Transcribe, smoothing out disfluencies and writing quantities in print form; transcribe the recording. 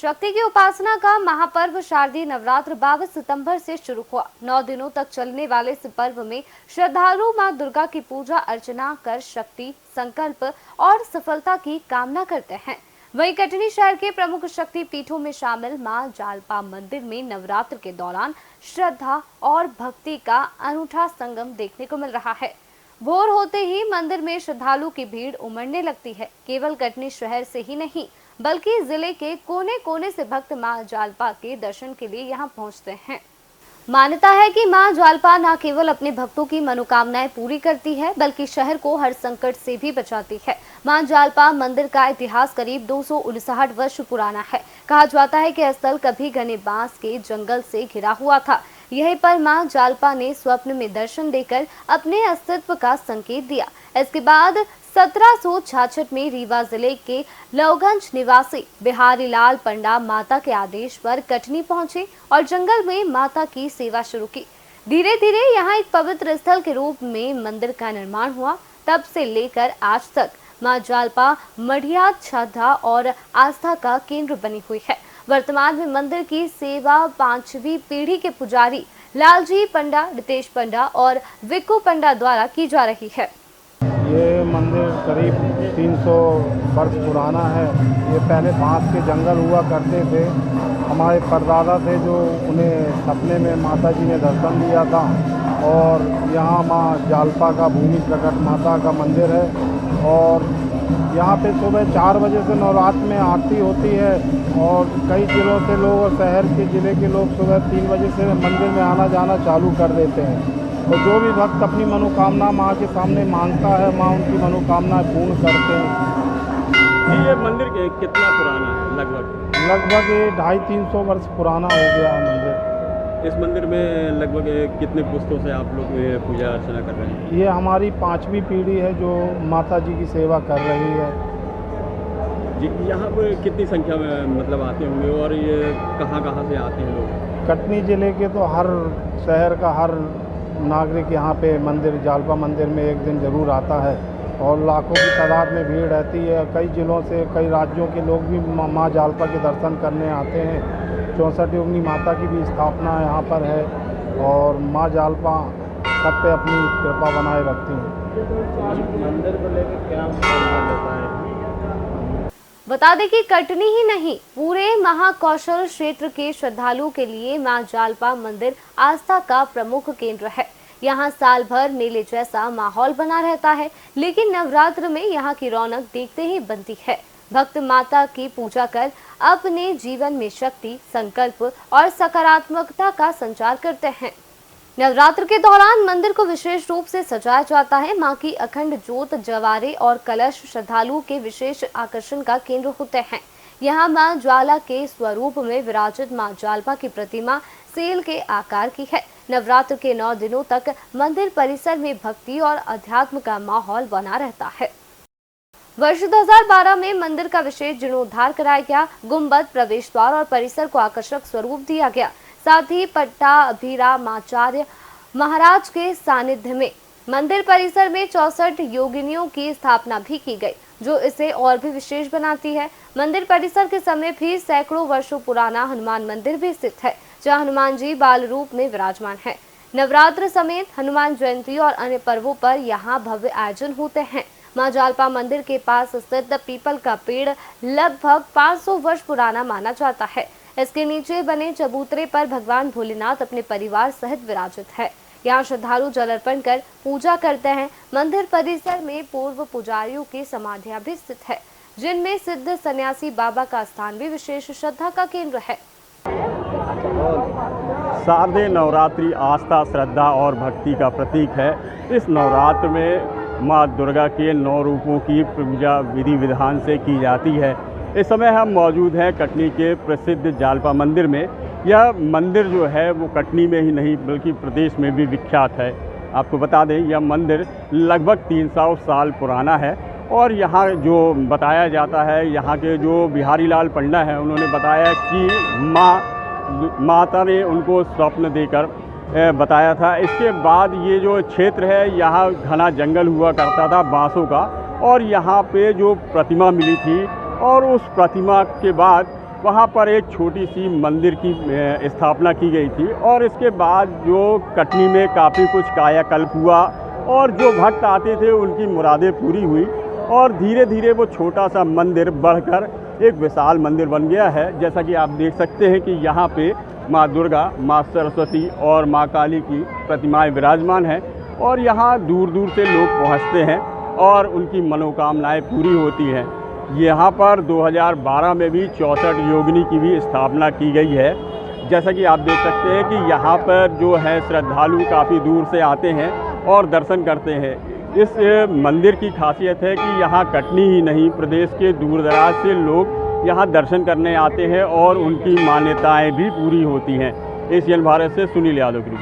शक्ति की उपासना का महापर्व शारदीय नवरात्र 22 सितंबर से शुरू हुआ। 9 दिनों तक चलने वाले इस पर्व में श्रद्धालु मां दुर्गा की पूजा अर्चना कर शक्ति, संकल्प और सफलता की कामना करते हैं। वहीं कटनी शहर के प्रमुख शक्ति पीठों में शामिल मां जालपा मंदिर में नवरात्र के दौरान श्रद्धा और भक्ति का अनूठा संगम देखने को मिल रहा है। भोर होते ही मंदिर में श्रद्धालु की भीड़ उमड़ने लगती है। केवल कटनी शहर से ही नहीं बल्कि जिले के कोने कोने से भक्त मां जालपा के दर्शन के लिए यहां पहुंचते हैं। मान्यता है कि मां जालपा न केवल अपने भक्तों की मनोकामनाएं पूरी करती है बल्कि शहर को हर संकट से भी बचाती है। मां जालपा मंदिर का इतिहास करीब 259 वर्ष पुराना है। कहा जाता है कि स्थल कभी घने बांस के जंगल से घिरा हुआ था। यहीं पर मां जालपा ने स्वप्न में दर्शन देकर अपने अस्तित्व का संकेत दिया। इसके बाद 1766 में रीवा जिले के लवगंज निवासी बिहारी लाल पंडा माता के आदेश पर कटनी पहुंचे और जंगल में माता की सेवा शुरू की। धीरे धीरे यहां एक पवित्र स्थल के रूप में मंदिर का निर्माण हुआ। तब से लेकर आज तक मां जालपा मढ़िया श्रद्धा और आस्था का केंद्र बनी हुई है। वर्तमान में मंदिर की सेवा 5वीं पीढ़ी के पुजारी लालजी पंडा, रितेश पंडा और विक्कू पंडा द्वारा की जा रही है। ये मंदिर करीब 300 वर्ष पुराना है। ये पहले बांस के जंगल हुआ करते थे। हमारे परदादा थे जो उन्हें सपने में माता जी ने दर्शन दिया था और यहाँ माँ जालपा का भूमि प्रकट माता का मंदिर है और यहाँ पे सुबह 4 बजे से नवरात्र में आरती होती है और कई जिलों से लोग और शहर के ज़िले के लोग सुबह 3 बजे से मंदिर में आना जाना चालू कर देते हैं। और जो भी भक्त अपनी मनोकामना माँ के सामने मांगता है, माँ उनकी मनोकामना पूर्ण करते हैं। ये मंदिर कितना पुराना है? लगभग ये 250-300 वर्ष पुराना हो गया है मंदिर। इस मंदिर में लगभग कितने पुस्तों से आप लोग पूजा अर्चना कर रहे हैं? ये हमारी 5वीं पीढ़ी है जो माता जी की सेवा कर रही है जी। यहाँ पर कितनी संख्या में मतलब आते होंगे और ये कहाँ से आते हैं लोग? कटनी ज़िले के तो हर शहर का हर नागरिक यहाँ पे मंदिर जालपा मंदिर में एक दिन ज़रूर आता है और लाखों की तादाद में भीड़ रहती है। कई जिलों से कई राज्यों के लोग भी माँ जालपा के दर्शन करने आते हैं। 64 योगिनी माता की भी स्थापना यहाँ पर है और माँ जालपा सब पे अपनी कृपा बनाए रखती हैं। मंदिर को लेकर क्या होता है? बता दें कि कटनी ही नहीं पूरे महाकौशल क्षेत्र के श्रद्धालुओं के लिए मां जालपा मंदिर आस्था का प्रमुख केंद्र है। यहां साल भर मेले जैसा माहौल बना रहता है, लेकिन नवरात्र में यहां की रौनक देखते ही बनती है। भक्त माता की पूजा कर अपने जीवन में शक्ति, संकल्प और सकारात्मकता का संचार करते हैं। नवरात्र के दौरान मंदिर को विशेष रूप से सजाया जाता है। मां की अखंड ज्योत, जवारे और कलश श्रद्धालुओं के विशेष आकर्षण का केंद्र होते हैं। यहां मां ज्वाला के स्वरूप में विराजित मां जालपा की प्रतिमा सेल के आकार की है। नवरात्र के 9 दिनों तक मंदिर परिसर में भक्ति और अध्यात्म का माहौल बना रहता है। वर्ष 2012 में मंदिर का विशेष जीर्णोद्धार कराया गया। गुंबद, प्रवेश द्वार और परिसर को आकर्षक स्वरूप दिया गया। साथ ही पट्टाभिरामाचार्य महाराज के सानिध्य में मंदिर परिसर में 64 योगिनियों की स्थापना भी की गई, जो इसे और भी विशेष बनाती है। मंदिर परिसर के समय भी सैकड़ों वर्षों पुराना हनुमान मंदिर भी स्थित है, जहां हनुमान जी बाल रूप में विराजमान है। नवरात्र समेत हनुमान जयंती और अन्य पर्वों पर यहाँ भव्य आयोजन होते हैं। मां जालपा मंदिर के पास स्थित पीपल का पेड़ लगभग 500 वर्ष पुराना माना जाता है। इसके नीचे बने चबूतरे पर भगवान भोलेनाथ अपने परिवार सहित विराजित है। यहाँ श्रद्धालु जल अर्पण कर पूजा करते हैं। मंदिर परिसर में पूर्व पुजारियों की समाधियां भी स्थित है, जिनमें सिद्ध सन्यासी बाबा का स्थान भी विशेष श्रद्धा का केंद्र है। शारदीय नवरात्रि आस्था, श्रद्धा और भक्ति का प्रतीक है। इस नवरात्र में माँ दुर्गा के 9 रूपों की पूजा विधि विधान से की जाती है। इस समय हम मौजूद हैं कटनी के प्रसिद्ध जालपा मंदिर में। यह मंदिर जो है वो कटनी में ही नहीं बल्कि प्रदेश में भी विख्यात है। आपको बता दें यह मंदिर लगभग 300 साल पुराना है और यहाँ जो बताया जाता है, यहाँ के जो बिहारी लाल पंडा हैं उन्होंने बताया कि माता ने उनको स्वप्न देकर बताया था। इसके बाद ये जो क्षेत्र है यहाँ घना जंगल हुआ करता था बांसों का और यहाँ पे जो प्रतिमा मिली थी और उस प्रतिमा के बाद वहाँ पर एक छोटी सी मंदिर की स्थापना की गई थी और इसके बाद जो कटनी में काफ़ी कुछ कायाकल्प हुआ और जो भक्त आते थे उनकी मुरादें पूरी हुई और धीरे धीरे वो छोटा सा मंदिर बढ़कर एक विशाल मंदिर बन गया है। जैसा कि आप देख सकते हैं कि यहाँ पे माँ दुर्गा, माँ सरस्वती और माँ काली की प्रतिमाएं विराजमान हैं और यहाँ दूर दूर से लोग पहुँचते हैं और उनकी मनोकामनाएं पूरी होती हैं। यहाँ पर 2012 में भी 64 योगिनी की भी स्थापना की गई है। जैसा कि आप देख सकते हैं कि यहाँ पर जो है श्रद्धालु काफ़ी दूर से आते हैं और दर्शन करते हैं। इस मंदिर की खासियत है कि यहाँ कटनी ही नहीं, प्रदेश के दूर दराज से लोग यहाँ दर्शन करने आते हैं और उनकी मान्यताएं भी पूरी होती हैं। एशियन भारत से सुनील यादव की रिपोर्ट।